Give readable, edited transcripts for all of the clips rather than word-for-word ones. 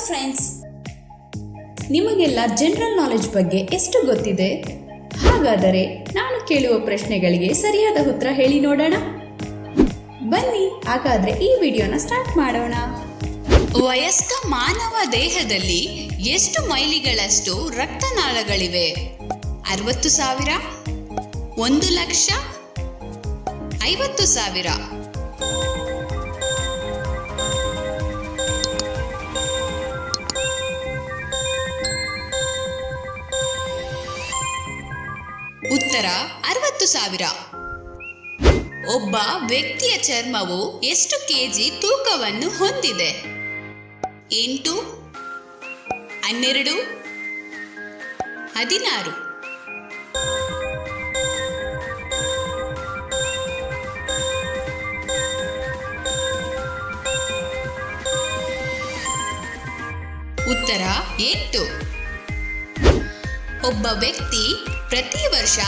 Friends, ನಿಮಗೆಲ್ಲ general knowledge ಬಗ್ಗೆ ಎಷ್ಟು ಗೊತ್ತಿದೆ? ಹಾಗಾದರೆ ನಾನು ಕೇಳುವ ಪ್ರಶ್ನೆಗಳಿಗೆ ಸರಿಯಾದ ಉತ್ತರ ಹೇಳಿ ನೋಡೋಣ. ಬನ್ನಿ ಹಾಗಾದರೆ ಈ ವಿಡಿಯೋನ ಸ್ಟಾರ್ಟ್ ಮಾಡೋಣ. ವಯಸ್ಕ ಮಾನವ ದೇಹದಲ್ಲಿ ಎಷ್ಟು ಮೈಲಿಗಳಷ್ಟು ರಕ್ತನಾಳಗಳಿವೆ? 60,000, 1,00,000, 50,000? ಉತ್ತರ 60,000. ಒಬ್ಬ ವ್ಯಕ್ತಿಯ ಚರ್ಮವು ಎಷ್ಟು ಕೆಜಿ ತೂಕವನ್ನು ಹೊಂದಿದೆ? 8, 12, 16? ಉತ್ತರ 8. ಒಬ್ಬ ವ್ಯಕ್ತಿ ಪ್ರತಿ ವರ್ಷ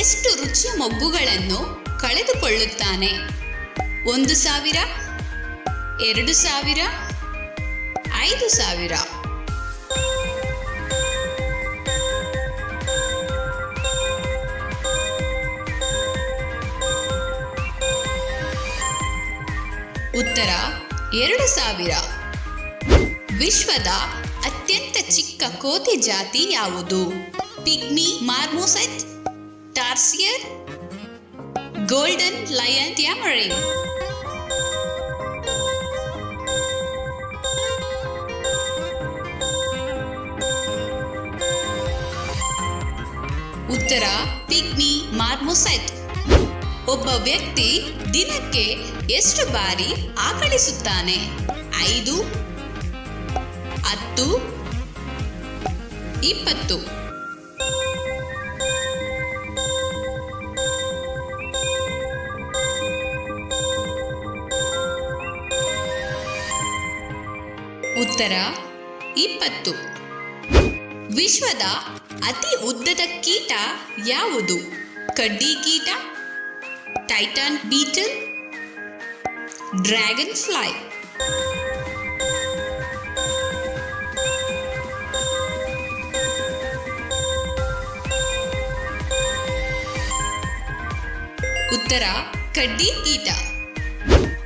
ಎಷ್ಟು ರುಚಿಯ ಮೊಗ್ಗುಗಳನ್ನು ಕಳೆದುಕೊಳ್ಳುತ್ತಾನೆ? 1,000, 2,000, 5,000? ಉತ್ತರ 2,000. ವಿಶ್ವದ ಅತ್ಯಂತ ಚಿಕ್ಕ ಕೋತಿ ಜಾತಿ ಯಾವುದು? Pygmy, marmoset, tarsier, golden lion tamarin? ಉತ್ತರ ಪಿಗ್ಮಿ ಮಾರ್ಮೋಸೆಟ್. ಒಬ್ಬ ವ್ಯಕ್ತಿ ದಿನಕ್ಕೆ ಎಷ್ಟು ಬಾರಿ ಆಕಳಿಸುತ್ತಾನೆ? 5, 10, 20? ಉತ್ತರ 20. ವಿಶ್ವದ ಅತಿ ಉದ್ದದ ಕೀಟ ಯಾವುದು? ಕಡ್ಡಿ ಕೀಟ, ಟೈಟಾನ್ ಬೀಟಲ್, ಡ್ರ್ಯಾಗನ್ ಫ್ಲೈ? ಉತ್ತರ ಕಡ್ಡಿ ಕೀಟ.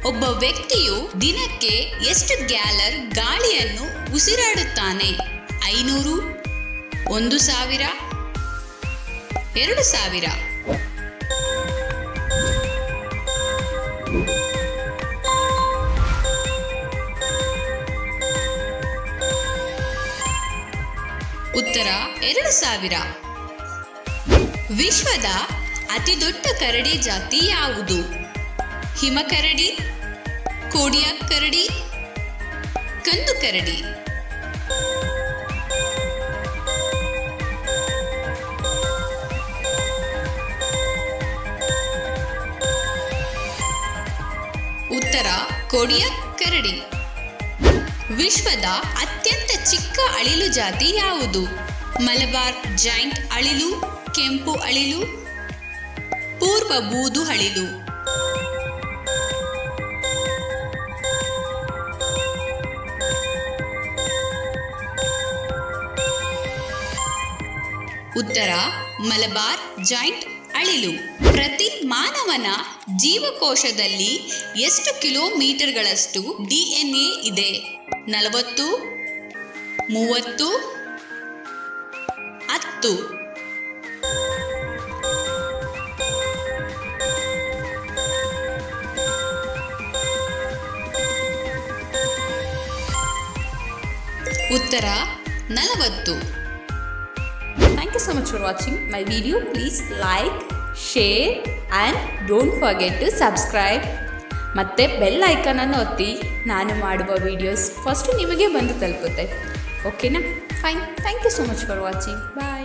ಒಬ್ಬ ವ್ಯಕ್ತಿಯು ದಿನಕ್ಕೆ ಎಷ್ಟು ಗ್ಯಾಲನ್ ಗಾಳಿಯನ್ನು ಉಸಿರಾಡುತ್ತಾನೆ? 500, 1,000, 2,000? ಉತ್ತರ 2,000. ವಿಶ್ವದ ಅತಿದೊಡ್ಡ ಕರಡಿ ಜಾತಿ ಯಾವುದು? ಹಿಮಕರಡಿ, ಕೋಡಿಯಾಕ್ ಕರಡಿ, ಕಂದು ಕರಡಿ? ಉತ್ತರ ಕೋಡಿಯಾಕ್ ಕರಡಿ. ವಿಶ್ವದ ಅತ್ಯಂತ ಚಿಕ್ಕ ಅಳಿಲು ಜಾತಿ ಯಾವುದು? ಮಲಬಾರ್ ಜೈಂಟ್ ಅಳಿಲು, ಕೆಂಪು ಅಳಿಲು, ಪೂರ್ವ ಬೂದು ಅಳಿಲು? ಉತ್ತರ ಮಲಬಾರ್ ಜೈಂಟ್ ಅಳಿಲು. ಪ್ರತಿ ಮಾನವನ ಜೀವಕೋಶದಲ್ಲಿ ಎಷ್ಟು ಕಿಲೋಮೀಟರ್ಗಳಷ್ಟು DNA ಇದೆ? 40, 30, 10? ಉತ್ತರ 40. Thank you so much for watching my video. Please like, share and don't forget to subscribe. ಮತ್ತೆ ಬೆಲ್ ಐಕಾನನ್ನು ಒತ್ತಿ ನಾನು ಮಾಡುವ ವಿಡಿಯೋಸ್ ಫಸ್ಟ್ ನಿಮಗೆ ಬಂದು ತಲುಪುತ್ತೆ. ಓಕೆನಾ? Fine. Thank you so much for watching. Bye.